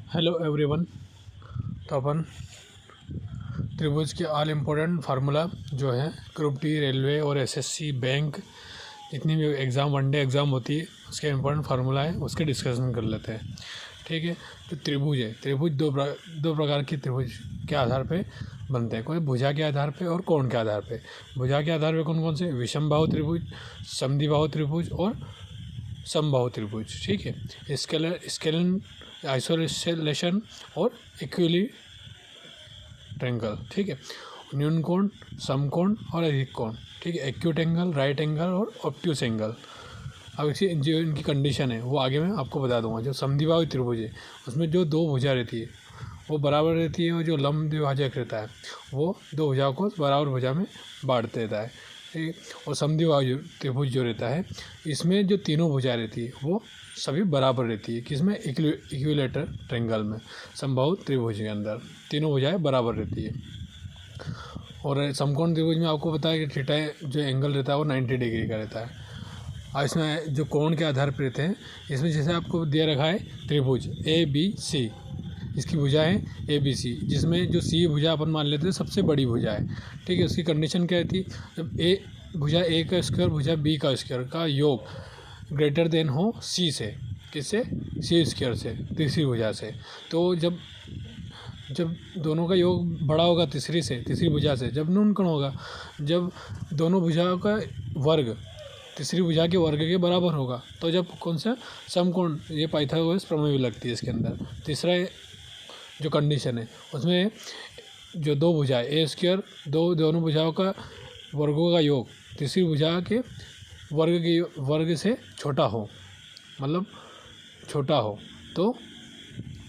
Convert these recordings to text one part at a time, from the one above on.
Hello everyone. तो अपन त्रिभुज के ऑल इम्पोर्टेंट फार्मूला जो है ग्रुप डी रेलवे और एसएससी बैंक जितनी भी एग्ज़ाम वनडे एग्ज़ाम होती है उसके इम्पोर्टेंट फार्मूला है उसके डिस्कशन कर लेते हैं। ठीक है, तो त्रिभुज है, त्रिभुज दो प्रकार के त्रिभुज के आधार पे बनते हैं, कोई भुजा के आधार पे और कोण के आधार पे। भुजा के आधार पे कौन कौन से? विषमबाहु त्रिभुज, समद्विबाहु त्रिभुज और समबाहु त्रिभुज। ठीक है, स्केलन आइसोलेशन और इक्विली ट्रेंगल। ठीक है, न्यून कोण, समकोण और अधिक कोण। ठीक है, एक्यूट एंगल, राइट एंगल और ऑब्ट्यूस एंगल। अब इसी जो इनकी कंडीशन है वो आगे मैं आपको बता दूंगा। जो समद्विबाहु त्रिभुज है उसमें जो दो भुजा रहती है वो बराबर रहती है और जो लंब द्विभाजक रहता है वो दो भुजाओं को बराबर भुजा में बांट देता है। ठीक है, और समद्विबाहु त्रिभुज जो रहता है इसमें जो तीनों भुजा रहती है वो सभी बराबर रहती है। किसमें? इक्विलेटर ट्रायंगल में, समबाहु त्रिभुज के अंदर तीनों भुजाएं बराबर रहती है। और समकोण त्रिभुज में आपको पता है कि थीटा जो एंगल रहता है वो 90 डिग्री का रहता है। और इसमें जो कोण के आधार पर रहते हैं, इसमें जैसे आपको दे रखा है त्रिभुज ABC, इसकी भुजा है ABC, जिसमें जो C भुजा अपन मान लेते हैं सबसे बड़ी भुजा है। ठीक है, उसकी कंडीशन क्या रहती है? जब भुजा A का स्क्वायर भुजा B का स्क्वायर का योग ग्रेटर देन हो C से, किससे? C स्क्वायर से, तीसरी भुजा से। तो जब दोनों का योग बड़ा होगा तीसरी भुजा से, जब न्यून कोण होगा जब दोनों भुजाओं का वर्ग तीसरी भुजा के वर्ग के बराबर होगा, तो जब कौन सा? समकोण। ये पाइथागोरस प्रमेय भी लगती है इसके अंदर। तीसरा जो कंडीशन है उसमें जो दो भुजाएं ए स्क्वायर दोनों भुजाओं का वर्गों का योग तीसरी भुजा के वर्ग से छोटा हो, मतलब छोटा हो तो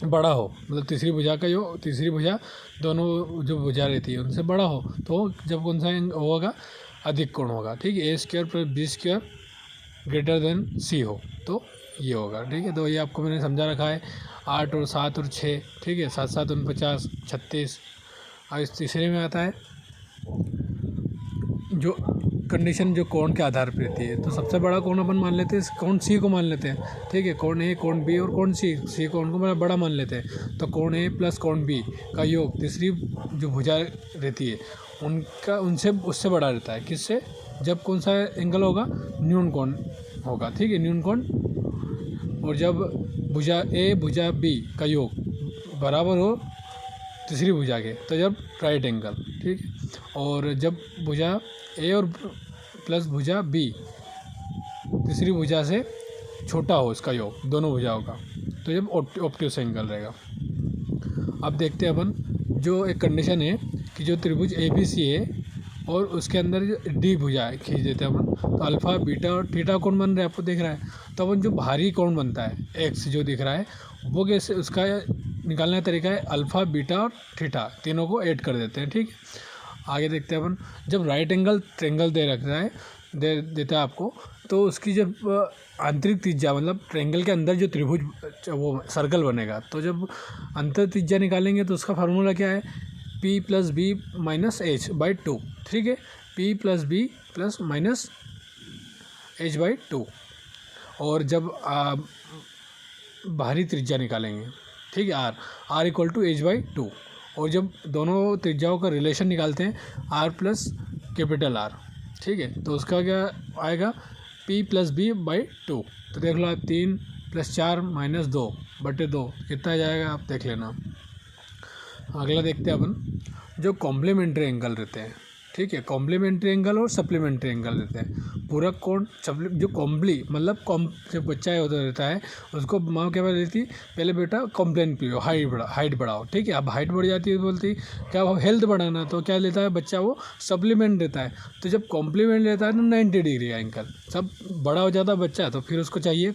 बड़ा हो, मतलब तीसरी भुजा का योग तीसरी भुजा दोनों जो भुजा रहती है उनसे बड़ा हो, तो जब कौन सा होगा? अधिक कोण होगा। ठीक है, A square plus B square greater than C हो तो ये होगा। ठीक है, तो ये आपको मैंने समझा रखा है 8 और 7 और 6। ठीक है, 7 7 49 36। और इस तीसरे में आता है जो कंडीशन जो कोण के आधार पर रहती है। तो सबसे बड़ा कोण अपन मान लेते हैं कोण C को मान लेते हैं। ठीक है, कोण A कोण B और कोण C कोण को बड़ा मान लेते हैं। तो कोण A प्लस कोण B का योग तीसरी जो भुजा रहती है उनका उससे बड़ा रहता है। किससे? जब कौन सा एंगल होगा? न्यून कोण होगा। ठीक है, न्यून कोण। और जब भुजा A भुजा B का योग बराबर हो तीसरी भुजा के, तो जब राइट एंगल। ठीक है, और जब भुजा A और प्लस भुजा B तीसरी भुजा से छोटा हो इसका योग दोनों भुजाओं का, तो जब ऑब्ट्यूस एंगल रहेगा। अब देखते हैं अपन जो एक कंडीशन है कि जो त्रिभुज ABC है और उसके अंदर जो D भुजा है खींच देते हैं अपन, तो अल्फ़ा बीटा और थीटा कोण बन रहा है, आपको दिख रहा है। तो अपन जो भारी कोण बनता है X जो दिख रहा है वो कैसे उसका निकालने का तरीका है? अल्फ़ा बीटा और थीटा तीनों को ऐड कर देते हैं। ठीक है, आगे देखते हैं अपन जब राइट एंगल ट्रायंगल देता है आपको, तो उसकी जब आंतरिक त्रिज्या मतलब ट्रायंगल के अंदर जो त्रिभुज वो सर्कल बनेगा, तो जब अंतर त्रिज्या निकालेंगे तो उसका फार्मूला क्या है? P plus B minus H/2। ठीक है, P plus B plus minus H/2। और जब बाहरी त्रिज्या निकालेंगे, ठीक है, R इक्वल टू H/2। और जब दोनों त्रिज्याओं का रिलेशन निकालते हैं R प्लस कैपिटल R, ठीक है, तो उसका क्या आएगा? P plus B/2। तो देख लो आप 3 + 4 - 2/2 कितना आ जाएगा आप देख लेना। अगला देखते हैं अपन जो कॉम्प्लीमेंट्री एंगल रहते हैं। ठीक है, कॉम्प्लीमेंट्री एंगल और सप्लीमेंट्री एंगल रहते हैं। पूरक कोण जो मतलब जब बच्चा होता रहता है उसको माँ क्या बोलती है? पहले बेटा कॉम्प्लेन पियो, हाइट बढ़ाओ। ठीक है, अब हाइट बढ़ जाती है तो बोलती क्या वो हेल्थ बढ़ाना, तो क्या लेता है बच्चा? वो सप्लीमेंट लेता है। तो जब कॉम्प्लीमेंट लेता है तो 90 डिग्री का एंगल, सब बड़ा हो जाता है बच्चा तो फिर उसको चाहिए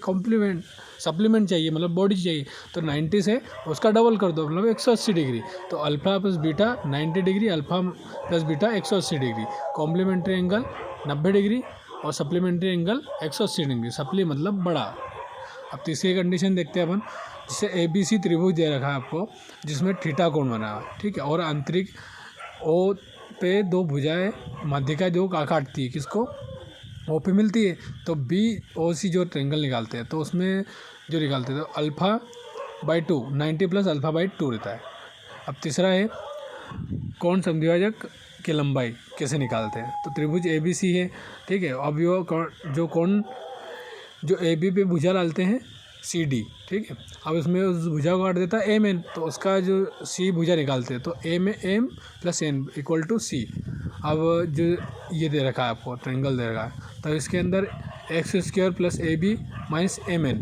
सप्लीमेंट चाहिए, मतलब बॉडी चाहिए। तो 90 से उसका डबल कर दो, मतलब 180 डिग्री। तो alpha plus beta 90 degree, alpha plus beta 180 degree. Complementary angle 90 degree और सप्लीमेंट्री एंगल 180 डिग्री। सप्ली मतलब बड़ा। अब तीसरी कंडीशन देखते हैं अपन, जिससे ABC त्रिभुज दे रखा है आपको, जिसमें थीटा कोण बना है। ठीक है, और आंतरिक O पे दो भुजाएं मध्यिका जो काटती है, किसको? O पे मिलती है। तो BOC जो ट्रायंगल निकालते हैं तो उसमें जो निकालते हैं तो alpha by 2, 90 plus alpha by 2 रहता है। अब तीसरा है कोण समद्विभाजक की लंबाई कैसे निकालते हैं। तो त्रिभुज ABC है, ठीक है। अब जो कोण जो AB पे भुजा डालते हैं CD, ठीक है। अब इसमें उस भुजा को काट देता है MN, तो उसका जो C भुजा निकालते हैं तो M plus N equal to C। अब जो ये दे रखा है आपको ट्रायंगल दे रखा है, तो इसके अंदर x² plus AB minus MN,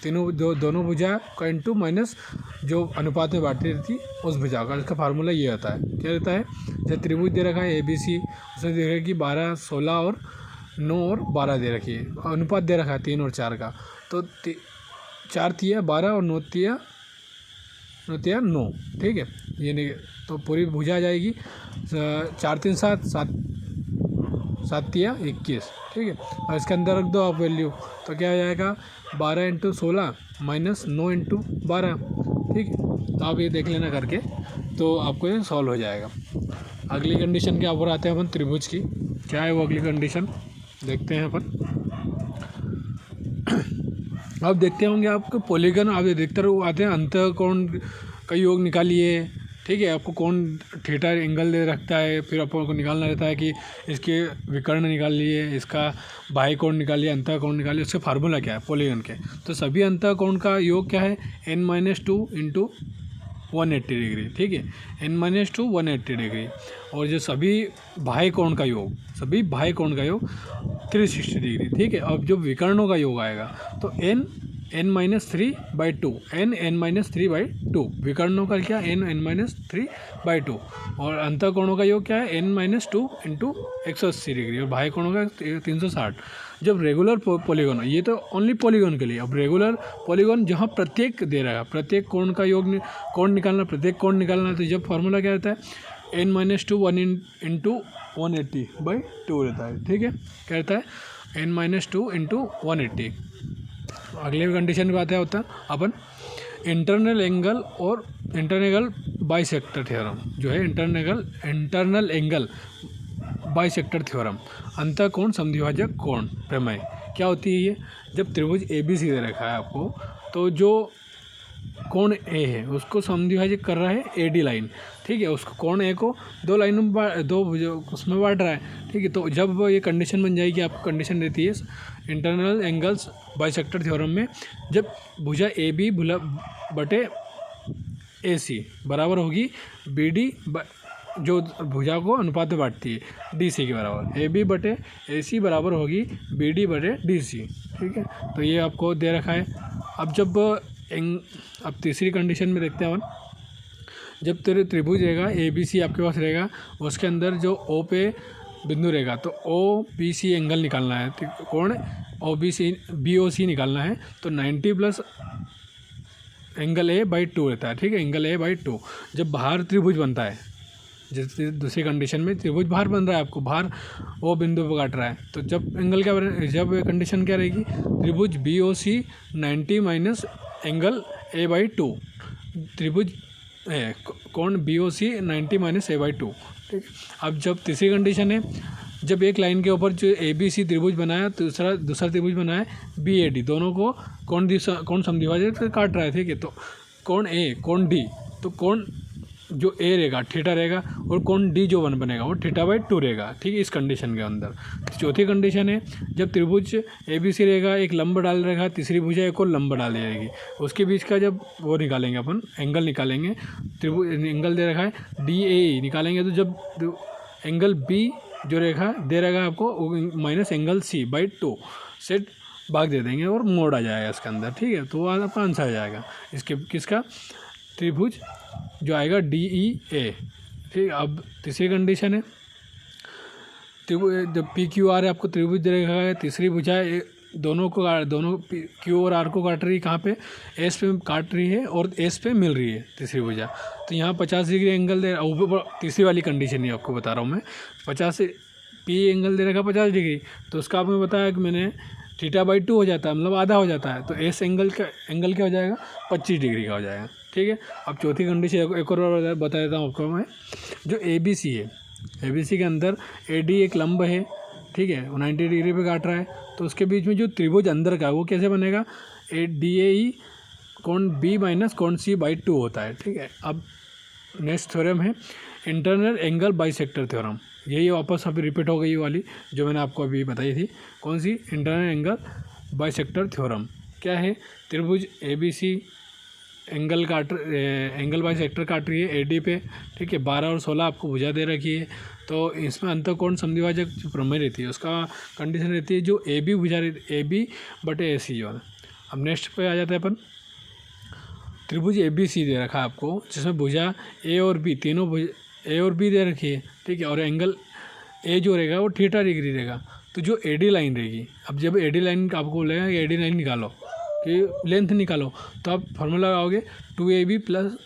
तीनों दोनों भुजा का इंटू माइनस जो अनुपात में बांटी रहती उस भुजा का, इसका फार्मूला ये होता है। क्या रहता है, जब त्रिभुज दे रखा है ABC, उसमें दे रखा है कि 12, 16 और 9 और 12 दे रखी है, अनुपात दे रखा है 3 और 4 का, तो 4 तिया 12 और 9 तिया 9, ठीक है। ये नहीं तो पूरी भुजा आ जाएगी 4 3 7 7 तिया 21, ठीक है। और इसके अंदर रख दो आप वैल्यू, तो क्या हो जाएगा 12 × 16 माइनस 9 × 12, ठीक है। तो आप ये देख लेना करके, तो आपको ये सॉल्व हो जाएगा। अगली कंडीशन के ऊपर आते हैं अपन त्रिभुज की। क्या है वो अगली कंडीशन, देखते हैं अपन। आप देखते होंगे आपको पॉलीगन, आप देखते रहो आते हैं अंतःकोण का योग निकालिए, ठीक है। आपको कोण थीटा एंगल दे रखता है, फिर आपको निकालना रहता है कि इसके विकर्ण निकालिए, इसका बाह्य कोण निकालिए, अंतःकोण निकालिए, उसका फार्मूला क्या है पॉलीगन के। तो सभी अंतःकोण का योग क्या है n-2 × 180 डिग्री, ठीक है। n-2 180 degree. और जो सभी बाह्य कोण का योग 360 डिग्री, ठीक है। अब जो विकर्णों का योग आएगा तो n-3/2, n-3/2 विकर्णों का क्या n-3/2, और अंतःकोणों का योग क्या है n-2 × 180 डिग्री, और बाह्य कोणों का 360। जब रेगुलर पॉलीगन, ये तो ओनली पॉलीगन के लिए, अब रेगुलर पॉलीगन जहाँ प्रत्येक दे रहा है, प्रत्येक कोण का योग कोण निकालना, प्रत्येक कोण निकालना, तो जब फार्मूला क्या रहता है n-2 1 × 180/2 रहता है, ठीक है। क्या रहता है n-2 × 180। अगले कंडीशन पे आता है अपन इंटरनल एंगल और इंटरनल बाइसेक्टर थ्योरम, जो है इंटरनल एंगल बाइसेक्टर थ्योरम, अंतःकोण समद्विभाजक कोण प्रमेय। क्या होती है ये, जब त्रिभुज ABC दे रखा है आपको, तो जो कोण A है उसको समद्विभाजक कर रहा है AD लाइन, ठीक है। उसको कोण A को दो लाइनों में उसमें बांट रहा है, ठीक है। तो जब ये कंडीशन बन जाएगी, आपको कंडीशन रहती है इंटरनल एंगल्स बाइसेक्टर थ्योरम में, जब भुजा AB बटे AC बराबर होगी BD, जो भुजा को अनुपात में बांटती है DC के बराबर, AB बटे AC बराबर होगी BD बटे DC, ठीक है। तो ये आपको दे रखा है। अब तीसरी कंडीशन में देखते हैं अपन, जब तेरे त्रिभुज रहेगा ABC आपके पास रहेगा, उसके अंदर जो O पे बिंदु रहेगा, तो OBC एंगल निकालना है, तो कोण BOC निकालना है, तो 90 प्लस एंगल A/2 रहता है, ठीक है। एंगल A/2 जब बाहर त्रिभुज बनता है, जैसे दूसरी कंडीशन में त्रिभुज बाहर बन रहा है, आपको बाहर वो बिंदु पर काट रहा है, तो जब एंगल क्या जब कंडीशन क्या रहेगी, त्रिभुज BOC 90 माइनस एंगल A/2, त्रिभुज कोण BOC 90 माइनस A/2, ठीक। अब जब तीसरी कंडीशन है, जब एक लाइन के ऊपर जो ABC त्रिभुज बनाया, दूसरा त्रिभुज बनाया BAD, दोनों को कोण समद्विभाजक से काट रहा है, ठीक है। तो कोण A कोण D, तो कोण जो A रहेगा थीटा रहेगा, और कोण D जो बनेगा वो θ/2 रहेगा, ठीक है, इस कंडीशन के अंदर। चौथी कंडीशन है, जब त्रिभुज ABC रहेगा, एक लंब डाल रहेगा, तीसरी भुजा एक और लंब डाल जाएगी, उसके बीच का जब वो निकालेंगे अपन एंगल निकालेंगे, त्रिभुज एंगल दे रखा है DAE निकालेंगे, तो जब एंगल B जो रेखा दे रहेगा आपको माइनस एंगल C/2 से भाग दे देंगे और मोड़ आ जाएगा इसके अंदर, ठीक है। तो वो आपका आंसर आ जाएगा इसके किसका, त्रिभुज जो आएगा DEA, ठीक। अब तीसरी कंडीशन है, जब PQR है आपको त्रिभुज दे रखा है, तीसरी भुजा दोनों Q और R को काट रही है, कहाँ पे S पे काट रही है और S पे मिल रही है तीसरी भुजा, तो यहाँ 50 डिग्री एंगल दे ऊपर, तीसरी वाली कंडीशन ही आपको बता रहा हूँ मैं, 50 P एंगल दे रखा 50 डिग्री, तो उसका आपने बताया कि मैंने θ/2 हो जाता है, मतलब आधा हो जाता है, तो S एंगल क्या हो जाएगा 25 डिग्री का हो जाएगा, ठीक है। अब चौथी कंडीशन एक और बता देता हूँ आपको मैं, जो ABC है, ABC के अंदर AD एक लंब है, ठीक है, 90 डिग्री पे काट रहा है, तो उसके बीच में जो त्रिभुज अंदर का है वो कैसे बनेगा, DAE कोण बी माइनस कोण सी बाई 2 होता है, ठीक है। अब नेक्स्ट थ्योरम है इंटरनल एंगल बाइसेक्टर थ्योरम। यही वापस अभी रिपीट हो गई वाली जो मैंने आपको अभी बताई थी। कौन सी? Internal angle bisector theorem. क्या है? त्रिभुज ABC एंगल बाइसेक्टर काट रही है AD पे, ठीक है। 12 और 16 आपको भुजा दे रखी है, तो इसमें अंतःकोण समद्विभाजक जो प्रमेय रहती है उसका कंडीशन रहती है जो AB भुजा रहती AB बटे AC जो है। अब नेक्स्ट पे आ जाता है अपन, त्रिभुज ABC दे रखा है आपको, जिसमें भुजा A और B तीनों भुजा A और B दे रखी है, ठीक है। और एंगल A जो रहेगा वो थीटा डिग्री रहेगा। तो जो AD लाइन रहेगी, अब जब AD लाइन आपको बोलेगा कि AD लाइन निकालो कि लेंथ निकालो, तो आप फार्मूला लगाओगे 2AB plus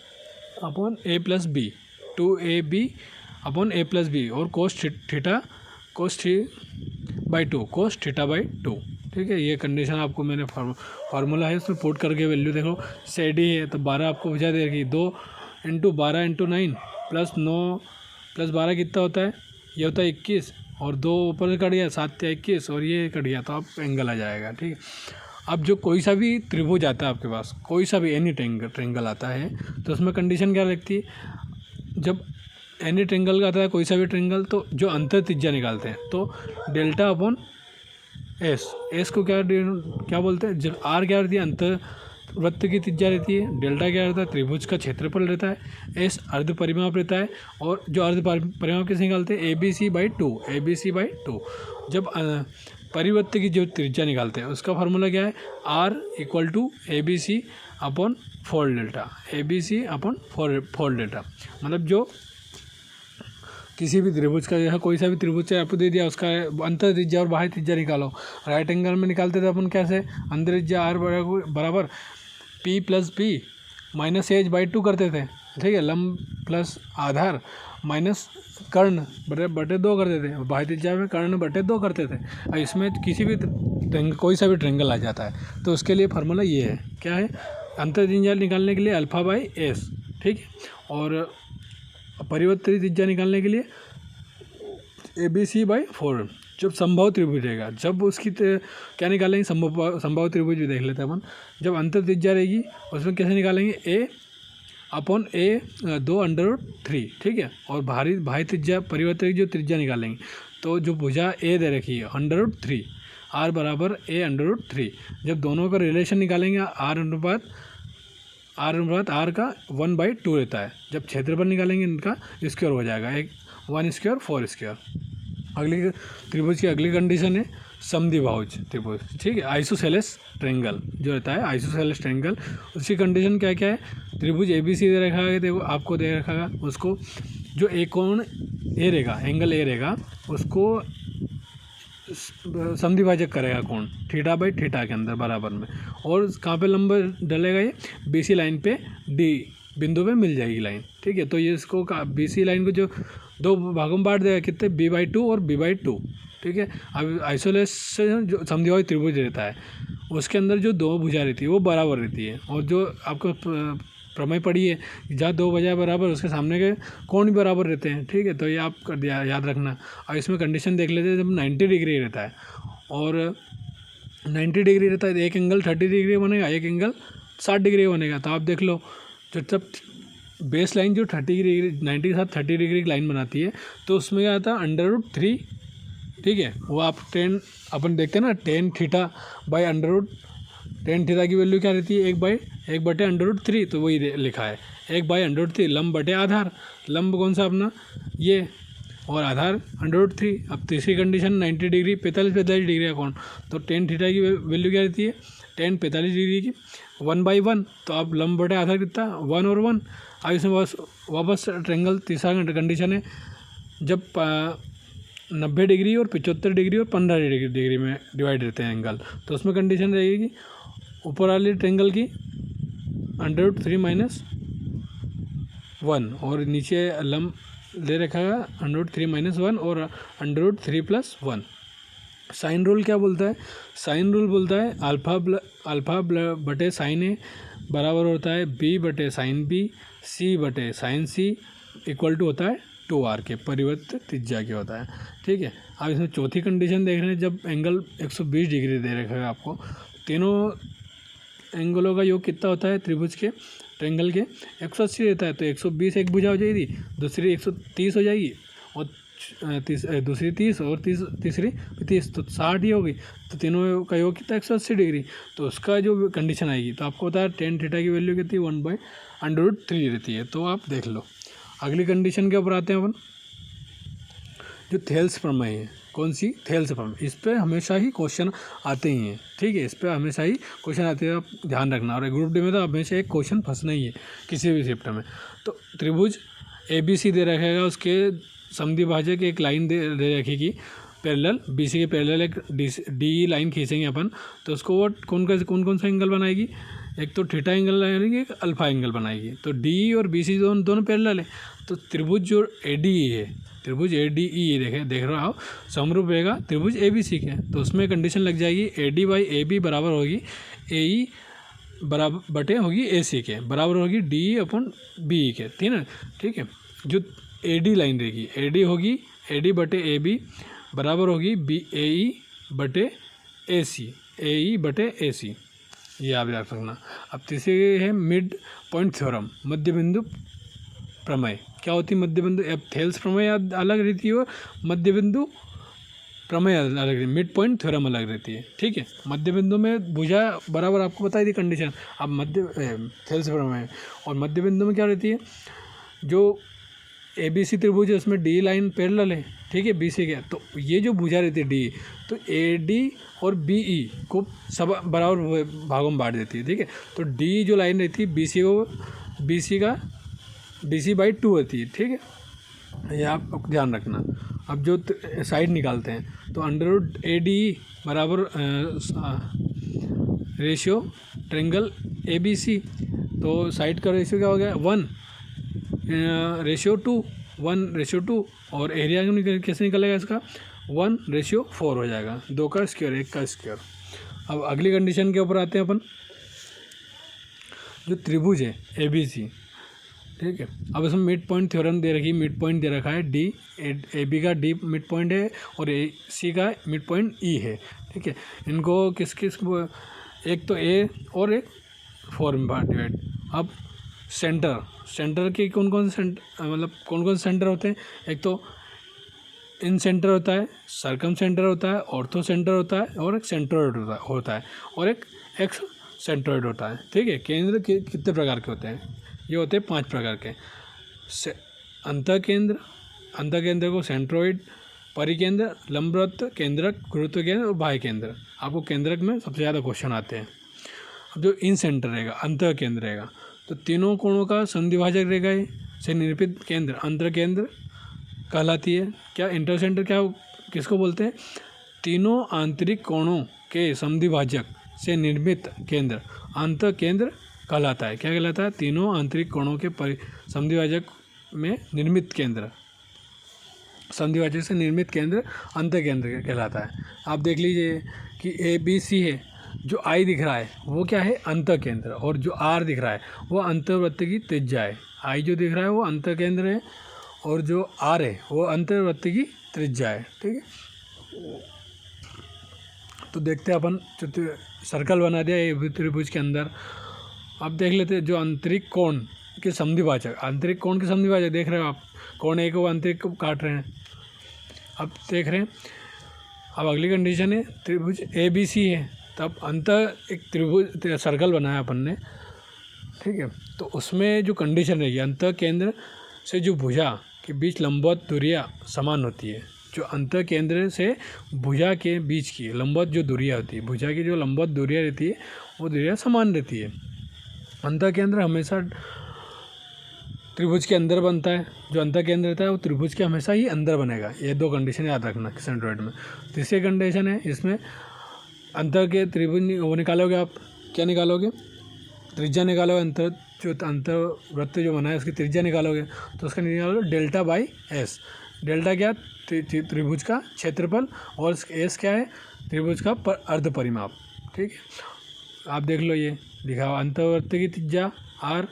upon A plus B, 2AB upon A plus B और cos theta by 2 cos theta by 2, ठीक है। ये कंडीशन आपको मैंने फार्मूला है उसमें पुट करके वैल्यू देखो। CD है तो 12 आपको भुजा दे रखी, 2 × 12 × 9 प्लस 9 प्लस 12 कितना होता है? ये होता है 21, और 2 ऊपर से कट गया 7 या 21 और ये कट गया, तो आप एंगल आ जाएगा, ठीक है। अब जो कोई सा भी त्रिभुज आता है आपके पास, कोई सा भी एनी ट्रेंगल आता है, तो उसमें कंडीशन क्या लगती है? जब एनी ट्रेंगल का आता है कोई सा भी ट्रेंगल, तो जो अंतर त्रिज्या निकालते हैं तो डेल्टा अपॉन एस को क्या बोलते हैं? जब R क्या रहती है? अंतर वृत्त की त्रिज्या रहती है। डेल्टा क्या रहता है? त्रिभुज का क्षेत्रफल रहता है। S अर्ध परिमाप रहता है, और जो अर्ध परिमाप कैसे निकालते हैं? ABC बाई 2 जब परिवृत्त की जो त्रिज्या निकालते हैं उसका फार्मूला क्या है? R equal to ABC upon 4 delta, ABC upon 4 delta. मतलब जो किसी भी त्रिभुज का, यह कोई सा भी त्रिभुज आपको दे दिया, उसका अंतर त्रिज्या और बाह्य त्रिज्या निकालो। राइट एंगल में निकालते थे अपन कैसे? अंतर त्रिज्या R बराबर P plus P minus H by 2 करते थे, ठीक है। लंब प्लस आधार माइनस कर्ण बटे 2 करते थे, बाह्य त्रिज्या में कर्ण बटे 2 करते थे। और इसमें किसी भी कोई सा भी ट्रेंगल आ जाता है, तो उसके लिए फार्मूला ये है, क्या है? अंतर त्रिज्या निकालने के लिए अल्फा बाई S, ठीक है। और परिवर्तित त्रिज्या निकालने के लिए ABC बाई 4। जब संभव त्रिभुज रहेगा, जब उसकी क्या निकालेंगे? संभव त्रिभुज भी देख लेते हैं अपन। जब अंतर त्रिज्या रहेगी उसमें कैसे निकालेंगे? A अपॉन A 2√3, ठीक है। और बाह्य त्रिज्या परिवर्तित जो त्रिज्या निकालेंगे, तो जो भुजा A दे रखी है √3, R बराबर A√3। जब दोनों का रिलेशन निकालेंगे R अनुपात R का 1/2 रहता है। जब क्षेत्रफल निकालेंगे इनका स्क्वायर हो जाएगा, 1 स्क्वायर 4 स्क्वायर। अगली त्रिभुज की अगली कंडीशन है समद्विबाहुज त्रिभुज, ठीक है। आइसोसेलेस ट्रेंगल जो रहता है, आइसोसेलेस ट्रेंगल, उसकी कंडीशन क्या क्या है? त्रिभुज ABC दे रखा है, देखो आपको दे रखा है, उसको जो एक कोण A रहेगा, एंगल A रहेगा, उसको समद्विभाजक करेगा कोण थीटा बाई थीटा के अंदर बराबर में। और कहाँ पे लंब डलेगा? ये BC लाइन पे D बिंदु पे मिल जाएगी लाइन, ठीक है। तो ये इसको BC लाइन को जो 2 भागों में बांट देगा, कितने? B/2 और B/2, ठीक है। अब आइसोलेस जो समद्विबाहुज त्रिभुज रहता है उसके अंदर जो 2 भुजा रहती है वो बराबर रहती है, और जो आपको प्रमेय पड़ी है जहाँ 2 भुजा बराबर उसके सामने के कोण भी बराबर रहते हैं, ठीक है। तो ये आप याद रखना। और इसमें कंडीशन देख लेते हैं, जब 90 डिग्री रहता है और 90 डिग्री रहता है, एक एंगल 30 डिग्री बनेगा, एक एंगल 60 डिग्री बनेगा। तो आप देख लो, जब बेस लाइन जो 30 डिग्री 90 के साथ 30 डिग्री की लाइन बनाती है, तो उसमें क्या आता है? √3, ठीक है। वो आप अपन देखते हैं ना, tan theta by tan theta की वैल्यू क्या रहती है? 1/√3, तो वही लिखा है 1/√3 लंब बटे आधार। लंब कौन सा अपना? ये, और आधार √3। अब तीसरी कंडीशन 90 डिग्री 45 डिग्री का कोण, तो tan थीटा की वैल्यू क्या रहती है? tan 45 डिग्री की 1/1, तो आप लंब बटे आधार कितना? 1 और 1। अब इसमें वापस ट्रेंगल तीसरा कंडीशन है, जब 90 डिग्री और 75 डिग्री और 15 डिग्री में डिवाइड रहते हैं एंगल, तो उसमें कंडीशन रहेगी ऊपर वाली ट्रेंगल की √3 माइनस 1, और नीचे लंब ले रखा है √3 माइनस 1 और √3 प्लस 1। साइन रूल क्या बोलता है? साइन रूल बोलता है अल्फा बटे साइन ए बराबर होता है B बटे साइन B, C बटे साइन C इक्वल टू होता है 2R के परिवर्तित त्रिज्या के होता है, ठीक है। अब इसमें चौथी कंडीशन देख रहे हैं, जब एंगल 120 डिग्री दे रखा है आपको, तीनों एंगलों का योग कितना होता है त्रिभुज के, ट्रायंगल के? 180 रहता है। तो 120 एक भुजा हो जाएगी, दूसरी 130 हो जाएगी, और दूसरी 30 और तीसरी 30, तो 60 ही होगी। तो तीनों का योग कितना 180 डिग्री। तो उसका जो कंडीशन आएगी, तो आपको पता है tan थीटा की वैल्यू कितनी 1/√3 रहती है। तो आप देख लो। अगली कंडीशन के ऊपर आते हैं अपन, जो थेल्स प्रमेय है। कौन सी? थेल्स प्रमेय। इस पर हमेशा ही क्वेश्चन आते ही हैं, ठीक है, इस पर हमेशा ही क्वेश्चन आते हैं, आप ध्यान रखना। और ग्रुप डी में तो हमेशा एक क्वेश्चन फंसना ही है किसी भी चैप्टर में। तो त्रिभुज ABC दे रखेगा, उसके समद्विभाजक एक लाइन दे रखेगी पैरेलल, BC के पैरेलल एक डी लाइन खींचेंगे अपन, तो उसको वो कौन सा एंगल बनाएगी? एक तो थीटा एंगल बनाएगी, एक अल्फा एंगल बनाएगी। तो D और BC दोनों पैरेलल है। तो त्रिभुज जो ADE है, त्रिभुज ADE देख रहे हो, समरूप रहेगा त्रिभुज ABC के। तो उसमें कंडीशन लग जाएगी AD/AB बराबर होगी AE बराबर बटे होगी AC के, बराबर होगी DE/BE के, ठीक है। जो AD लाइन रहेगी, AD होगी AD/AB बराबर होगी AE/AC, ये आप याद रखना। अब तीसरी है मिड पॉइंट थ्योरम, मध्य बिंदु प्रमेय। क्या होती है मध्य बिंदु? अब थेल्स प्रमेय अलग रहती है और मध्य बिंदु प्रमेय अलग रहती है, मिड पॉइंट थ्योरम अलग रहती है, ठीक है। मध्य बिंदु में भुजा बराबर, आपको बताई थी कंडीशन। अब थेल्स प्रमेय और मध्य बिंदु में क्या रहती है? जो ABC त्रिभुज है उसमें D लाइन पैरेलल है, ठीक है, BC के। तो ये जो भुजा रहती है D, तो AD और BE को सब बराबर भागों में बांट देती है, ठीक है। तो D जो लाइन रहती है BC/2 होती है, ठीक है, ये आप ध्यान रखना। अब जो साइड निकालते हैं, तो √ADE बराबर रेशियो ट्रायंगल ABC। तो साइड का रेशियो क्या हो गया? 1:2 और एरिया कैसे निकलेगा इसका? 1:4 हो जाएगा, 2 का स्क्वायर 1 का स्क्वायर। अब अगली कंडीशन के ऊपर आते हैं अपन, जो त्रिभुज है ABC, ठीक है। अब इसमें मिड पॉइंट थ्योरम दे रखी, मिड पॉइंट दे रखा है D, AB का D मिड पॉइंट है और AC का मिड पॉइंट E है, ठीक है। इनको किस एक तो A और एक 4 में डिवाइड। अब सेंटर के कौन से सेंटर होते हैं? एक तो इन सेंटर होता है, सर्कम सेंटर होता है, ऑर्थो सेंटर होता है, और एक सेंट्रोइड होता है, और एक एक्स सेंट्रोइड होता है, ठीक है। केंद्र कितने प्रकार के होते हैं? ये होते हैं 5 प्रकार के। अंतःकेंद्र को सेंट्रोइड, परिकेंद्र, लंबवृत्त, केंद्रक, गुरुत्व केंद्र और बाह्य केंद्र। आपको केंद्रक में सबसे ज़्यादा क्वेश्चन आते हैं। अब जो इन सेंटर रहेगा, अंतःकेंद्र रहेगा, तो तीनों कोणों का संधिभाजक रहेगा, ये से निर्मित केंद्र अंतःकेंद्र कहलाती है। क्या इंटरसेंटर किसको बोलते हैं? तीनों आंतरिक कोणों के संधिभाजक से निर्मित केंद्र अंतःकेंद्र कहलाता है। क्या कहलाता है? तीनों आंतरिक कोणों के संधिभाजक में निर्मित केंद्र, संधिभाजक से निर्मित केंद्र अंतःकेंद्र कहलाता है। आप देख लीजिए कि ABC है, जो I दिख रहा है वो क्या है? अंतःकेंद्र, और जो R दिख रहा है वो अंतर्वृत्त की त्रिज्या है। I जो दिख रहा है वो अंतःकेंद्र है, और जो R है वो अंतर्वृत्त की त्रिज्या है, ठीक है। तो देखते हैं अपन, सर्कल बना दिया ये त्रिभुज के अंदर। अब देख लेते हैं जो आंतरिक कोण के समद्विभाजक, आंतरिक कोण के समद्विभाजक देख रहे हो आप, कोण एक को आंतरिक को काट रहे हैं। अब देख रहे हैं, अब अगली कंडीशन है त्रिभुज ABC है, तब एक त्रिभुज सर्कल बनाया अपन ने, ठीक है। तो उसमें जो कंडीशन रहेगी, अंतःकेंद्र से जो भुजा के बीच लंबवत दूरियां समान होती है। जो अंतःकेंद्र से भुजा के बीच की लंबवत जो दूरियां होती है, भुजा की जो लंबवत दूरियां रहती है वो दूरियां समान रहती है। अंतःकेंद्र हमेशा त्रिभुज के अंदर बनता है, जो अंतःकेंद्र रहता है वो त्रिभुज के हमेशा ही अंदर बनेगा। ये 2 कंडीशन याद रखना सेंट्रोइड में। तीसरी कंडीशन है इसमें, अंतर के त्रिभुज वो निकालोगे आप, क्या निकालोगे? त्रिज्या निकालोगे, अंतर्वृत्त जो बना है उसकी त्रिज्या निकालोगे, तो उसका निकालोगे डेल्टा/S। डेल्टा क्या? त्रिभुज का क्षेत्रफल, और S क्या है? त्रिभुज का अर्ध परिमाप, ठीक है। आप देख लो, ये लिखा हुआ अंतर्वृत्त की त्रिज्या R,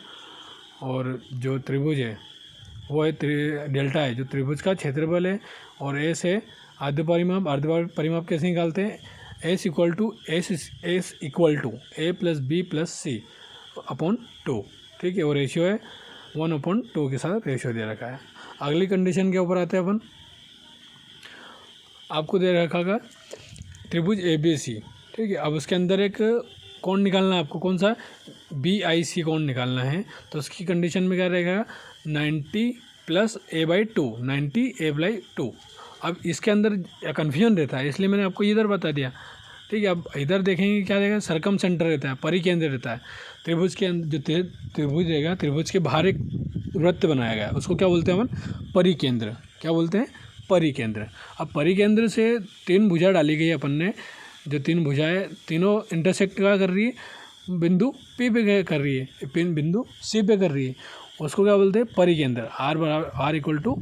और जो त्रिभुज है वो है डेल्टा है जो त्रिभुज का क्षेत्रफल है, और S है अर्ध परिमाप। अर्ध परिमाप कैसे निकालते हैं? S equal to A plus B plus C upon 2, ठीक है, वो रेशियो है 1/2 के साथ रेशियो दे रखा है। अगली कंडीशन के ऊपर आते हैं अपन। आपको दे रखा है त्रिभुज ABC, ठीक है। अब उसके अंदर एक कोण निकालना है आपको, कौन सा, BIC कोण निकालना है। तो उसकी कंडीशन में क्या रहेगा, 90 + a/2, 90 a/2। अब इसके अंदर कन्फ्यूजन रहता है, इसलिए मैंने आपको इधर बता दिया, ठीक है। अब इधर देखेंगे क्या रहेगा, सरकम सेंटर रहता है, परिकेंद्र रहता है। त्रिभुज के अंदर जो त्रिभुज रहेगा, त्रिभुज के बाहर एक वृत्त बनाया गया है, उसको क्या बोलते हैं अपन, परिकेंद्र। क्या बोलते हैं, परिकेंद्र। अब परिकेंद्र से 3 भुजा डाली गई अपन ने, जो 3 भुजाएं तीनों इंटरसेक्ट क्या कर रही है, बिंदु P पे कर रही है, बिंदु C पे कर रही है, उसको क्या बोलते हैं, परिकेंद्र। R इक्वल टू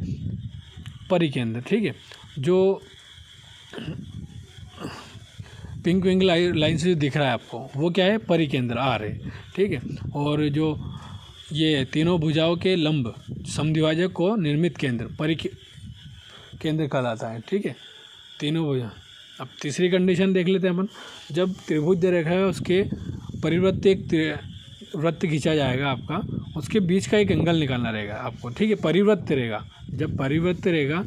परिकेंद्र, ठीक है। जो पिंक विंग लाइन से जो दिख रहा है आपको, वो क्या है, परिकेंद्र R है, ठीक है। और जो ये तीनों भुजाओं के लंब समद्विभाजक को निर्मित केंद्र परिकेंद्र कहलाता है, ठीक है, तीनों भुजा। अब तीसरी कंडीशन देख लेते हैं अपन। जब त्रिभुज दे रखा है, उसके परिवृत्त एक वृत्त खींचा जाएगा आपका, उसके बीच का एक एंगल निकालना रहेगा आपको, ठीक है। परिवृत्त रहेगा, जब परिवृत्त रहेगा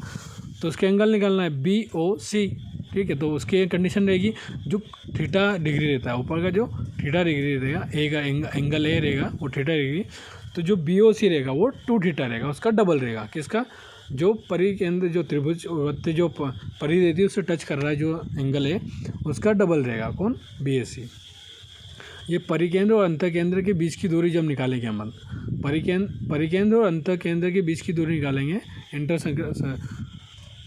तो उसके एंगल निकालना है BOC, ठीक है। तो उसकी कंडीशन रहेगी, जो थीटा डिग्री रहता है, ऊपर का जो थीटा डिग्री रहेगा, ए का एंगल ए रहेगा वो थीटा डिग्री, तो जो BOC रहेगा वो 2 थीटा रहेगा, उसका डबल रहेगा। किसका, जो परिकेंद्र, जो त्रिभुज वृत्त जो परि रहती है उससे टच कर रहा है जो एंगल है, उसका डबल रहेगा, कौन, BAC। ये परिकेंद्र और अंतकेंद्र के बीच की दूरी जब निकालेंगे हम, परिकेंद्र और अंतकेंद्र के बीच की दूरी निकालेंगे,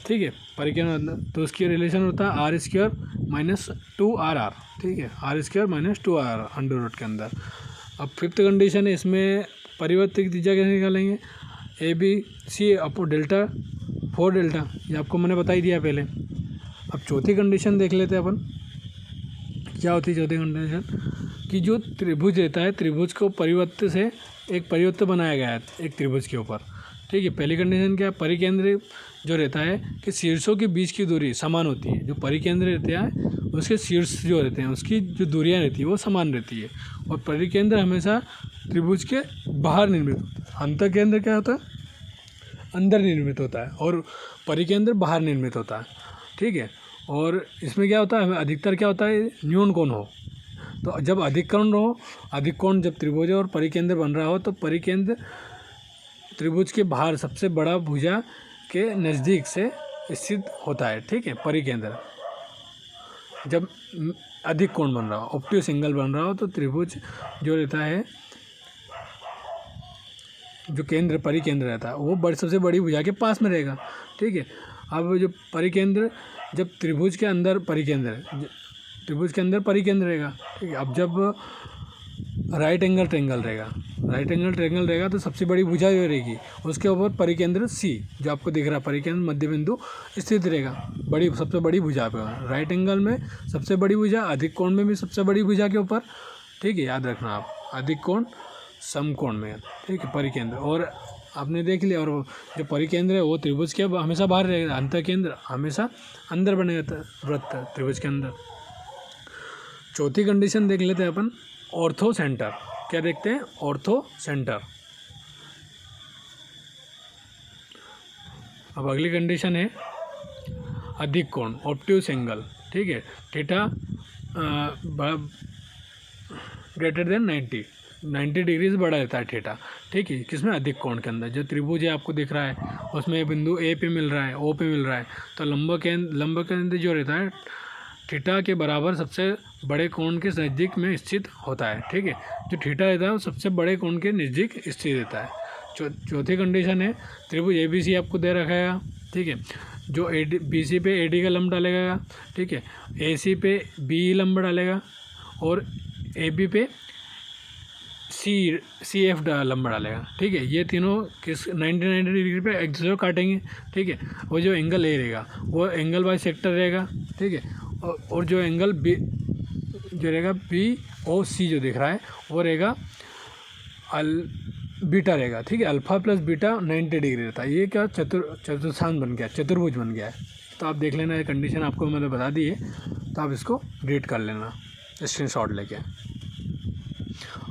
ठीक है, परिकेंद्र, तो उसकी रिलेशन होता है R² - 2RR, ठीक है, R² - 2RR अंडर रूट के अंदर। अब 5th कंडीशन है, इसमें परिवर्त की त्रिज्या कैसे निकालेंगे, ABC अपो डेल्टा 4 डेल्टा, ये आपको मैंने बता ही दिया पहले। अब चौथी कंडीशन देख लेते हैं अपन, क्या होती है चौथी कंडीशन, कि जो त्रिभुज रहता है, त्रिभुज को परिवृत्त से एक परिवृत्त बनाया गया है एक त्रिभुज के ऊपर, ठीक है। पहली कंडीशन क्या है, परिकेंद्र जो रहता है कि शीर्षों के बीच की दूरी समान होती है। जो परिकेंद्र रहते हैं उसके शीर्ष जो रहते हैं उसकी जो दूरियां रहती है वो समान रहती है, और परिकेंद्र हमेशा त्रिभुज के बाहर निर्मित होता है। अंतकेंद्र क्या होता है, अंदर निर्मित होता है, और परिकेंद्र बाहर निर्मित होता है, ठीक है। और इसमें क्या होता है, अधिकतर क्या होता है, न्यून कोण हो। तो जब अधिक कोण जब त्रिभुज और परिकेंद्र बन रहा हो, तो परिकेंद्र त्रिभुज के बाहर सबसे बड़ा भुजा के नज़दीक से स्थित होता है, ठीक है। परिकेंद्र जब अधिक कोण बन रहा हो, ऑब्ट्यूस एंगल बन रहा हो, तो त्रिभुज जो रहता है, जो केंद्र परिकेंद्र रहता है, वो सबसे बड़ी भुजा के पास में रहेगा, ठीक है। अब जो परिकेंद्र, जब त्रिभुज के अंदर परिकेंद्र रहेगा, ठीक है। अब जब राइट एंगल ट्रायंगल रहेगा तो सबसे बड़ी भुजा जो रहेगी उसके ऊपर परिकेंद्र C, जो आपको दिख रहा है, परिकेंद्र मध्य बिंदु स्थित रहेगा, सबसे बड़ी भुजा पे। राइट एंगल में सबसे बड़ी भुजा, अधिक कोण में भी सबसे बड़ी भुजा के ऊपर, ठीक है, याद रखना आप, अधिक कोण समकोण में, ठीक है, परिकेंद्र। और आपने देख लिया, और जो परिकेंद्र है वो त्रिभुज के हमेशा बाहर रहेगा, अंतकेंद्र हमेशा अंदर बनेगा वृत्त त्रिभुज के अंदर। चौथी कंडीशन देख लेते हैं अपन, ऑर्थो सेंटर। क्या देखते हैं, ऑर्थो सेंटर। अब अगली कंडीशन है अधिक कोण, ऑब्ट्यूस एंगल, ठीक है, थीटा ग्रेटर देन 90 डिग्री से बड़ा रहता है थीटा, ठीक है। किसमें, अधिक कोण के अंदर। जो त्रिभुज है आपको दिख रहा है, उसमें बिंदु A पे मिल रहा है, O पे मिल रहा है, तो लंब केंद्र जो रहता है थीटा के बराबर सबसे बड़े कोण के नज़दीक में स्थित होता है, ठीक है। जो थीटा रहता है वो सबसे बड़े कोण के नज़दीक स्थित रहता है। चौथी कंडीशन है, त्रिभुज ABC आपको दे रखा है, ठीक है। जो BC पे AD का लंब डालेगा, ठीक है, AC पे BE लंब डालेगा, और AB पे CF लंब डालेगा, ठीक है। ये तीनों किस 90 डिग्री पे एक दूसरे को काटेंगे, ठीक है। वो जो एंगल A रहेगा वो एंगल बाई सेक्टर रहेगा, ठीक है। और जो एंगल B जो रहेगा BOC जो दिख रहा है वो रहेगा बीटा रहेगा, ठीक है। अल्फा प्लस बीटा 90 डिग्री रहता है। ये क्या, चतुर्थांश बन गया, चतुर्भुज बन गया है। तो आप देख लेना, ये कंडीशन आपको मैंने बता दी है। तो आप इसको रीड कर लेना स्क्रीनशॉट लेके।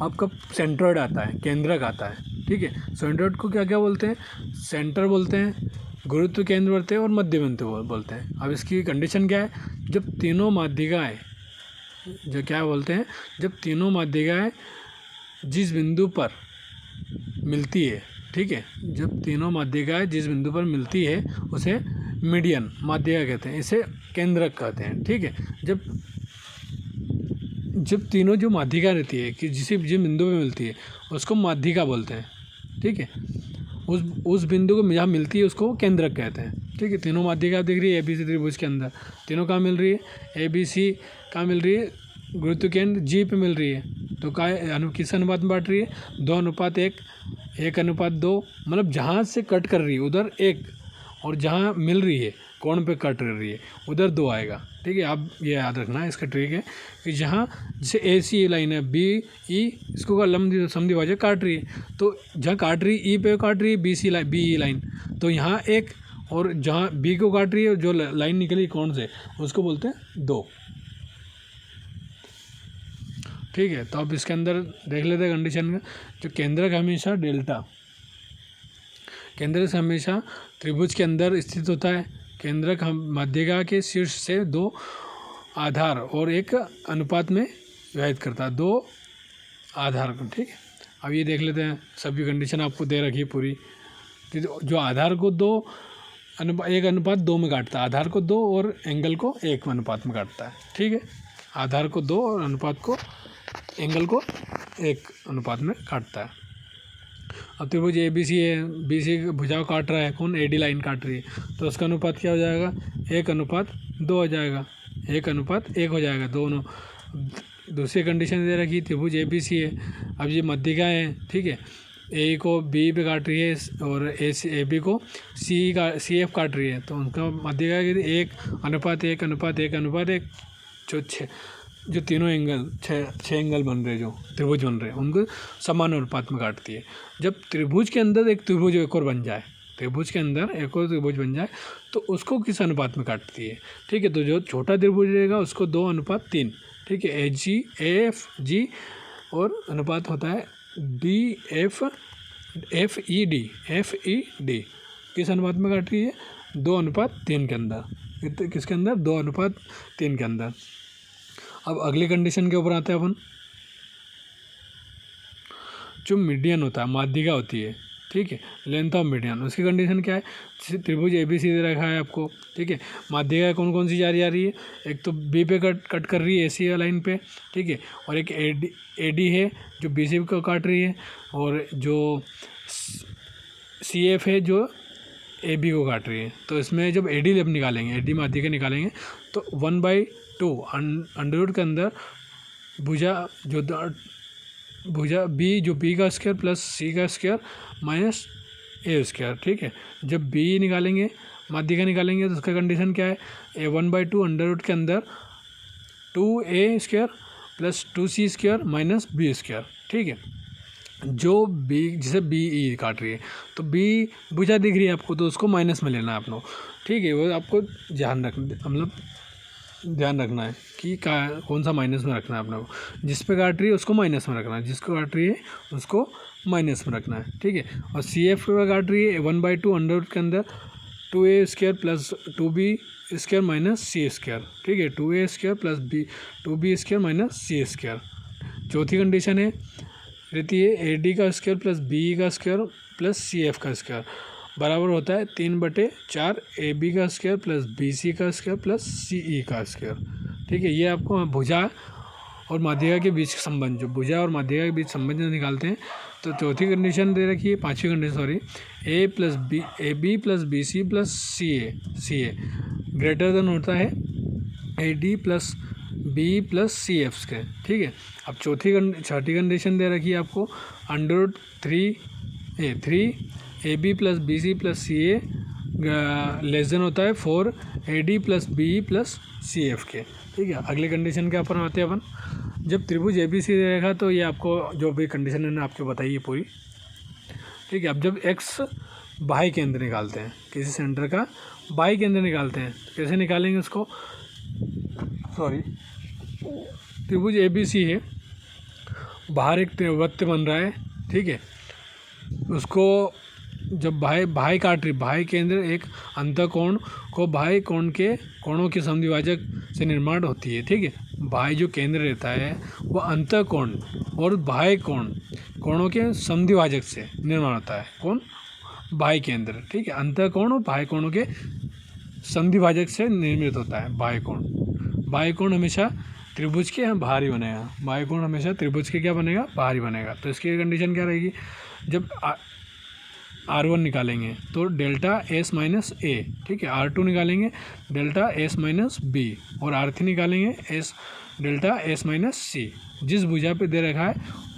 अब कब सेंट्रोइड आता है, केंद्रक आता है, ठीक है। सेंट्रोइड को क्या क्या बोलते हैं, सेंटर बोलते हैं, गुरुत्व केंद्र बोलते हैं और मध्य बिंदु बोलते हैं। अब इसकी कंडीशन क्या है, जब तीनों माध्यिकाएँ जो क्या बोलते हैं, जब तीनों माध्यिकाएँ जिस बिंदु पर मिलती है, ठीक है, जब तीनों माध्यिकाएँ जिस बिंदु पर मिलती है उसे मीडियन माध्यिका कहते हैं, इसे केंद्रक कहते हैं, ठीक है। जब तीनों जो माध्यिका रहती है कि जिस बिंदु पे मिलती है उसको माध्यिका बोलते हैं, ठीक है। उस बिंदु को जहाँ मिलती है उसको केंद्रक कहते हैं, ठीक है। तीनों माध्यिका दिख रही है ABC त्रिभुज के अंदर, तीनों कहाँ मिल रही है, ABC कहाँ मिल रही है, गुरुत्व केंद्र G पे मिल रही है। तो किस अनुपात में बांट रही है, 2:1, 1:2, मतलब जहाँ से कट कर रही है उधर 1 और जहाँ मिल रही है कोण पे कट रही है उधर 2 आएगा, ठीक है। आप ये याद रखना है, इसका ट्रिक है कि जहाँ जैसे AC लाइन है BE, इसको का लंब समद्विभाजक काट रही है, तो जहाँ काट रही है E पे काट रही है BE लाइन, तो यहाँ 1 और जहाँ B को काट रही है जो लाइन निकली कोण से उसको बोलते हैं 2, ठीक है। तो अब इसके अंदर देख लेते हैं कंडीशन का, जो केंद्रक हमेशा डेल्टा, केंद्रक से हमेशा त्रिभुज के अंदर स्थित होता है। केंद्रक माध्यिका के शीर्ष से 2 आधार और 1 अनुपात में विभाजित करता है, 2 आधार को, ठीक है। अब ये देख लेते हैं, सभी कंडीशन आपको दे रखी है पूरी, जो आधार को 1:2 में काटता है, आधार को 2 और एंगल को 1 अनुपात में काटता है, ठीक है। आधार को 2 और अनुपात को एंगल को 1 अनुपात में काटता है। अब त्रिभुज ABC है, BC भुजा को काट रहा है, कौन, AD लाइन काट रही है, तो उसका अनुपात क्या हो जाएगा, 1:2 हो जाएगा, 1:1 हो जाएगा दोनों। दूसरी कंडीशन दे रखी, त्रिभुज ABC है, अब ये माध्यिका है, ठीक है। A को B पे काट रही है और AB को CF काट रही है, तो उनका माध्यिका 1:1:1:1:1, जो तीनों एंगल 6 एंगल बन रहे, जो त्रिभुज बन रहे हैं, उनको समान अनुपात में काटती है। जब त्रिभुज के अंदर एक त्रिभुज एक और बन जाए, त्रिभुज के अंदर एक और त्रिभुज बन जाए तो उसको किस अनुपात में काटती है, ठीक है। तो जो छोटा त्रिभुज रहेगा उसको 2:3, ठीक है, AFG और अनुपात होता है FED, किस अनुपात में काट रही है, 2:3 के अंदर, किसके अंदर, 2:3 के अंदर। अब अगली कंडीशन के ऊपर आते हैं अपन, जो मीडियन होता है, माध्यिका होती है, ठीक है, लेंथ ऑफ मीडियन, उसकी कंडीशन क्या है, त्रिभुज ABC दे रखा है आपको, ठीक है। माध्यिका कौन कौन सी जा रही है, एक तो B पे कट कर रही है AC लाइन पे, ठीक है, और एक AD है जो BC को काट रही है, और जो CF है जो AB को काट रही है। तो इसमें जब AD जब निकालेंगे, AD माध्यिका निकालेंगे तो 1/2 अंडर के अंदर भुजा B जो B का स्क्वायर प्लस C का स्क्वायर माइनस A स्क्वायर, ठीक है। जब B निकालेंगे, माध्यिका निकालेंगे, तो उसका कंडीशन क्या है, 1/2 अंडर के अंदर 2A square plus 2C square minus B square, ठीक है। जो B जैसे BE काट रही है तो B भुजा दिख रही है आपको, तो उसको माइनस में लेना है आपको, ठीक है। वो आपको ध्यान रखना है कि कौन सा माइनस में रखना है अपने को, जिस पे काट रही है उसको माइनस में रखना है, जिसको काट रही है उसको माइनस में रखना है, ठीक है। और CF पे काट रही है 1/2 अंडर के अंदर 2A square plus 2B square minus C square, ठीक है, 2A square plus 2B square minus C square. चौथी कंडीशन है रहती है AD का स्क्वायर प्लस BE का स्क्वायर प्लस CF का स्क्वायर बराबर होता है 3/4 AB का स्क्वायर प्लस BC का स्क्वायर प्लस CE का स्क्वायर, ठीक है। ये आपको भुजा और माध्यिका के बीच संबंध, जो भुजा और माध्यिका के बीच संबंध निकालते हैं। तो चौथी कंडीशन दे रखी है, पांचवी condition AB plus BC plus CA greater than होता है AD plus B plus CF के, ठीक है। अब छठी कंडीशन दे रखी है आपको √3 AB plus BC plus CA less than होता है 4 AD plus BE plus CF के, ठीक है। अगली कंडीशन के ऊपर आते हैं अपन, जब त्रिभुज ABC रहेगा तो ये आपको जो भी कंडीशन मैंने आपको बताई है पूरी, ठीक है। अब जब X बाह्य केंद्र निकालते हैं, किसी सेंटर का बाह्य केंद्र निकालते हैं, कैसे निकालेंगे उसको, त्रिभुज ABC है, बाहर एक वृत्त बन रहा है, ठीक है। उसको जब बाह्य काट बाह्य केंद्र एक अंतःकोण को बाह्य कोण के कोणों के समद्विभाजक से निर्माण होती है, ठीक है। बाह्य जो केंद्र रहता है वो अंतःकोण और बाह्य कोणों के समद्विभाजक से निर्माण होता है। कौन? बाह्य केंद्र, ठीक है। अंतःकोण और बाह्य कोणों के समद्विभाजक से निर्मित होता है बाह्य कोण। बाह्य कोण हमेशा त्रिभुज के बाहर ही बनेगा। बाह्य कोण हमेशा त्रिभुज के क्या बनेगा? बाहर ही बनेगा। तो इसकी कंडीशन क्या रहेगी? जब R1 निकालेंगे तो डेल्टा S माइनस A, ठीक है। R2 निकालेंगे डेल्टा S माइनस B और R3 निकालेंगे डेल्टा S माइनस C। जिस भुजा पे दे रखा है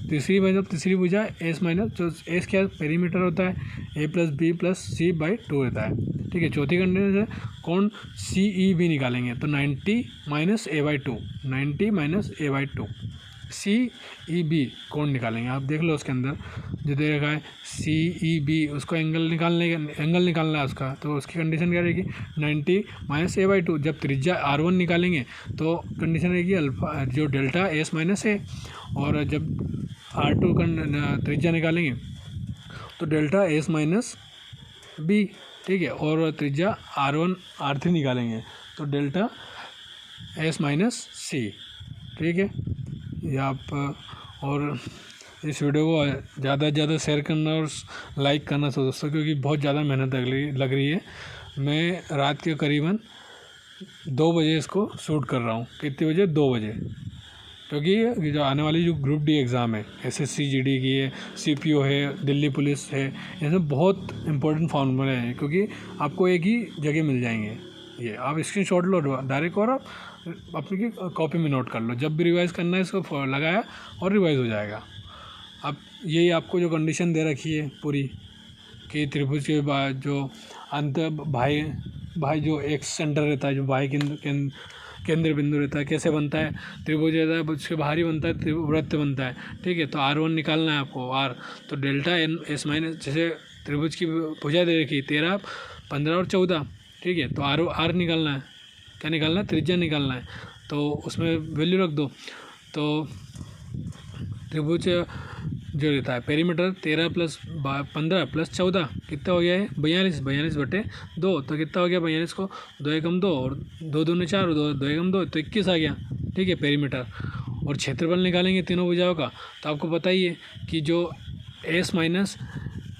तीसरी भुजा S माइनस, जो S क्या पेरीमीटर होता है, A plus B plus C by 2 रहता है, ठीक है। चौथी कंडीशन है कौन? CEB निकालेंगे तो 90 minus A by 2, 90 minus A by 2, CEB कोण निकालेंगे। आप देख लो उसके अंदर जो दे रखा है CEB, उसको एंगल निकालना है उसका। तो उसकी कंडीशन क्या रहेगी? 90 माइनस A बाई 2। जब त्रिज्या R1 निकालेंगे तो कंडीशन रहेगी अल्फा, जो डेल्टा S माइनस A, और जब R2 का त्रिज्या निकालेंगे तो डेल्टा S माइनस B, ठीक है। और त्रिज्या R3 निकालेंगे तो डेल्टा S माइनस C, ठीक है। ये आप और इस वीडियो को ज़्यादा से ज़्यादा शेयर करना और लाइक करना दोस्तों, क्योंकि बहुत ज़्यादा मेहनत लग रही है। मैं रात के करीबन 2 बजे इसको शूट कर रहा हूँ। कितने बजे? 2 बजे, क्योंकि जो आने वाली जो ग्रुप डी एग्ज़ाम है, SSC GD की है, CPO है, दिल्ली पुलिस है, इसमें बहुत इंपॉर्टेंट फॉर्मूले हैं, क्योंकि आपको एक ही जगह मिल जाएंगे। ये आप स्क्रीनशॉट लो डायरेक्ट और आप अपनी कॉपी में नोट कर लो। जब भी रिवाइज़ करना है इसको लगाया और रिवाइज़ हो जाएगा। अब यही आपको जो कंडीशन दे रखी है पूरी, कि त्रिभुज के बाद जो अंत भाई जो एक सेंटर रहता है, जो बाह्य केंद्र बिंदु रहता है, कैसे बनता है? त्रिभुज रहता है, उसके बाहर ही बनता है, वृत्त बनता है, ठीक है। तो R1 निकालना है आपको, R तो डेल्टा S माइनस, जैसे त्रिभुज की भुजा दे रखी 13, 15 और 14, ठीक है। तो R निकालना है, क्या निकालना है? त्रिज्या निकालना है। तो उसमें वैल्यू रख दो। तो त्रिभुज जो रहता है पेरीमीटर 13 प्लस 15 प्लस 14 कितना हो गया है? 42 बटे 2। तो कितना हो गया? 42 को 2 एकम 2 और 2 दूनी 4 और 2 एकम 2, तो 21 आ गया, ठीक है, पेरीमीटर। और क्षेत्रफल निकालेंगे तीनों भुजाओं का, तो आपको पता ही है कि जो S minus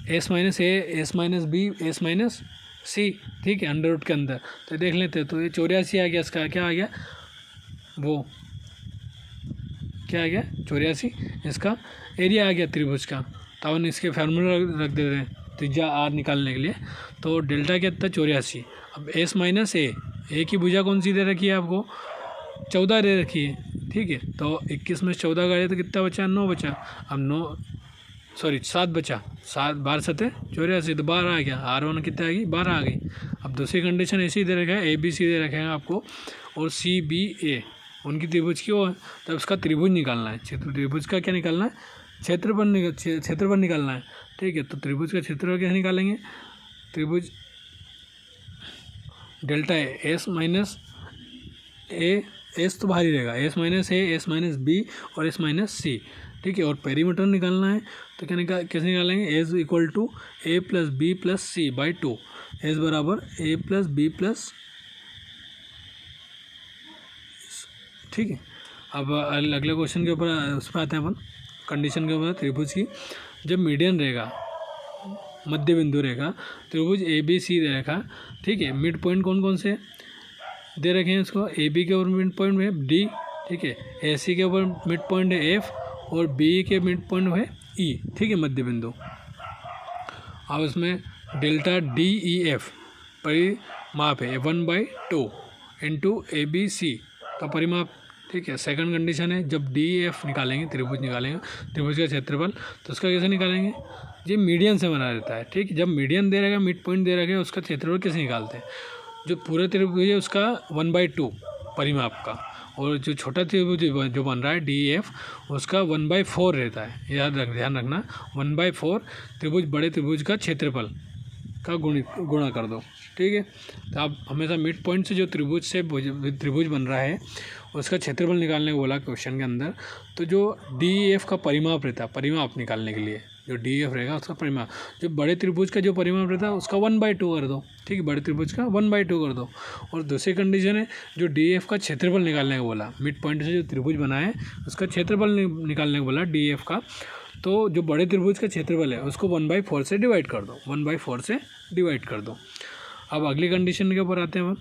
A, S minus B, S minus C, ठीक है, अंडर रूट के अंदर। तो देख लेते हैं, तो ये 84 आ गया। इसका क्या आ गया? वो क्या आ गया? 84 इसका एरिया आ गया त्रिभुज का। तो अपन इसके फार्मूला रख देते हैं त्रिज्या R निकालने के लिए। तो डेल्टा क्या था? 84। अब S माइनस A की भुजा कौन सी दे रखी है आपको? 14 दे रखी है, ठीक है। तो 21 में 14 का तो कितना बचा? 9 बचा। अब 7 बचा, 7 12 7 84, तो 12 आ गया। R1 कितना आ गई? 12 आ गई। अब दूसरी कंडीशन ऐसी दे रखा है, ABC दे रखे हैं आपको, और CBA उनकी त्रिभुज की वो है। तब उसका त्रिभुज निकालना है। त्रिभुज का क्या निकालना है? क्षेत्रफल निकालना है, ठीक है। तो त्रिभुज का क्षेत्रफल कैसे निकालेंगे? त्रिभुज delta S minus A, S तो बाहर ही रहेगा, S minus A, S minus B और S माइनस C, ठीक है। और पेरीमीटर निकालना है, तो कैसे निकालेंगे? S equal to A plus B plus C by 2। S बराबर A प्लस B प्लस, ठीक है। अब अगले क्वेश्चन के ऊपर उस पर आते हैं अपन, कंडीशन के ऊपर। त्रिभुज की जब मीडियन रहेगा, मध्य बिंदु रहेगा, त्रिभुज ABC दे रखा, ठीक है। मिड पॉइंट कौन कौन से दे रखे हैं? इसको AB के ऊपर मिड पॉइंट है D, ठीक है। AC के ऊपर मिड पॉइंट है F और BE के मिड पॉइंट है E, ठीक है, मध्य बिंदु। अब इसमें डेल्टा DEF परिमाप है 1/2 इंटू ABC का परिमाप, ठीक है। सेकंड कंडीशन है, जब DEF निकालेंगे, त्रिभुज निकालेंगे, त्रिभुज का क्षेत्रफल, तो उसका कैसे निकालेंगे? ये मीडियन से बना रहता है, ठीक है। जब मीडियन दे रहेगा, मिड पॉइंट दे रखेगा, उसका क्षेत्रफल कैसे निकालते हैं? जो पूरा त्रिभुज है उसका 1/2 परिमाप का, और जो छोटा त्रिभुज जो बन रहा है DEF, उसका 1/4 रहता है। ध्यान रखना, 1/4 त्रिभुज, बड़े त्रिभुज का क्षेत्रफल का गुणा कर दो, ठीक है। तो आप हमेशा मिड पॉइंट से जो त्रिभुज बन रहा है उसका क्षेत्रफल निकालने को बोला क्वेश्चन के अंदर। तो जो DEF का परिमाप रहता है, परिमाप निकालने के लिए जो DEF रहेगा उसका परिमाप, जो बड़े त्रिभुज का जो परिमाप रहता है उसका 1/2 कर दो, ठीक है, बड़े त्रिभुज का 1/2 कर दो। और दूसरी कंडीशन है जो DEF का क्षेत्रफल निकालने को बोला, मिड पॉइंट से जो त्रिभुज बना है उसका क्षेत्रफल निकालने को बोला DEF का। तो जो बड़े त्रिभुज का क्षेत्रफल है उसको 1/4 से डिवाइड कर दो, 1/4 से डिवाइड कर दो। अब अगली कंडीशन के ऊपर आते हैं हम।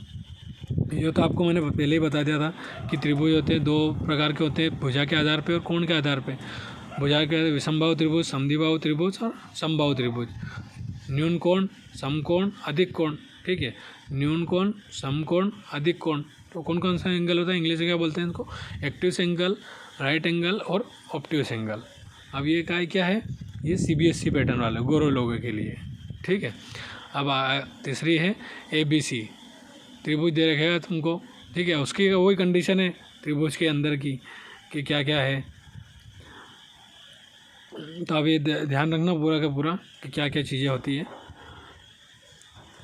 ये तो आपको मैंने पहले ही बता दिया था कि त्रिभुज होते हैं 2 प्रकार के होते हैं, भुजा के आधार पे और कोण के आधार पे। भुजा के विषमबाहु त्रिभुज, समद्विबाहु त्रिभुज और समबाहु त्रिभुज। न्यून कोण, समकोण, अधिक कोण, ठीक है, न्यून कोण, समकोण, अधिक कोण। तो कौन कौन सा एंगल होता है, इंग्लिश में क्या बोलते हैं इनको, एक्टिव एंगल, राइट एंगल और ऑब्ट्यूस एंगल। अब ये क्या है, ये CBSE पैटर्न वाले गोरो लोगों के लिए, ठीक है। अब तीसरी है ABC, त्रिभुज दे रखेगा तुमको, ठीक है, उसकी वही कंडीशन है त्रिभुज के अंदर की कि क्या क्या है। तो अब ये ध्यान रखना पूरा का पूरा कि क्या क्या चीज़ें होती है।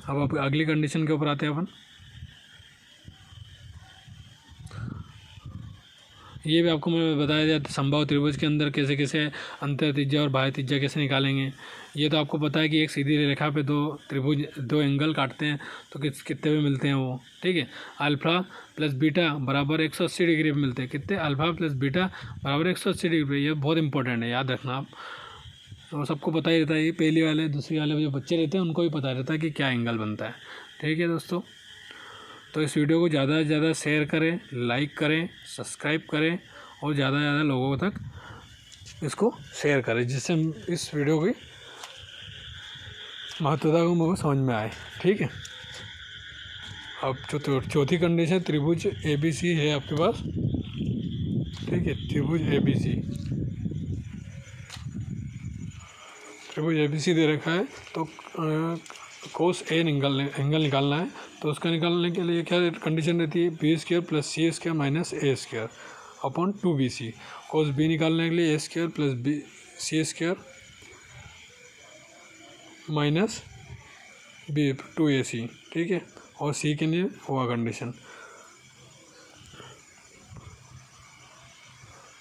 अब अगली कंडीशन के ऊपर आते हैं अपन। ये भी आपको मैं बताया दिया समबाहु त्रिभुज के अंदर कैसे कैसे अंतर त्रिज्या और बाह्य त्रिज्या कैसे निकालेंगे। ये तो आपको पता है कि एक सीधी रेखा पे 2 त्रिभुज 2 एंगल काटते हैं तो कितने पे मिलते हैं वो, ठीक है। अल्फा प्लस बीटा बराबर 180 डिग्री पे मिलते हैं, कितने, अल्फा प्लस बीटा बराबर 180 डिग्री पे। ये बहुत इंपॉर्टेंट है, याद रखना आप। और सबको पता ही रहता है, ये पहली वाले दूसरी वाले जो बच्चे रहते हैं उनको भी पता रहता है कि क्या एंगल बनता है, ठीक है दोस्तों। तो इस वीडियो को ज़्यादा से ज़्यादा शेयर करें, लाइक करें, सब्सक्राइब करें और ज़्यादा से ज़्यादा लोगों तक इसको शेयर करें, जिससे इस वीडियो की महत्वता को मुझे समझ में आए, ठीक है। अब जो चौथी कंडीशन त्रिभुज ABC है आपके पास, ठीक है, त्रिभुज ABC दे रखा है। तो कोस A एंगल निकालना है। तो उसका निकालने के लिए क्या कंडीशन रहती है, B² + C² - A² upon 2BC। कोस B निकालने के लिए A² + C² - 2AC, ठीक है। और C के लिए हुआ कंडीशन।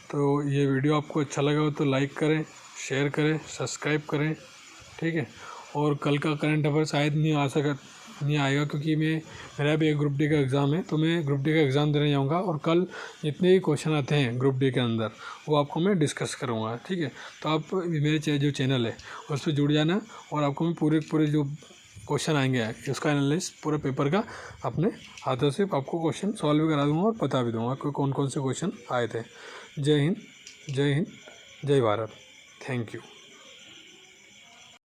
तो ये वीडियो आपको अच्छा लगा हो तो लाइक करें, शेयर करें, सब्सक्राइब करें, ठीक है। और कल का करंट अफेयर शायद नहीं आएगा क्योंकि मेरा भी एक ग्रुप डी का एग्ज़ाम है, तो मैं ग्रुप डी का एग्ज़ाम देने जाऊंगा और कल जितने भी क्वेश्चन आते हैं ग्रुप डी के अंदर वो आपको मैं डिस्कस करूंगा, ठीक है। तो आप मेरे जो चैनल है उस पर जुड़ जाना और आपको मैं पूरे जो क्वेश्चन आएंगे उसका एनालिसिस पूरे पेपर का अपने हाथों से आपको क्वेश्चन सॉल्व भी करा दूँगा और बता भी दूँगा कि कौन कौन से क्वेश्चन आए थे। जय हिंद, जय भारत, थैंक यू।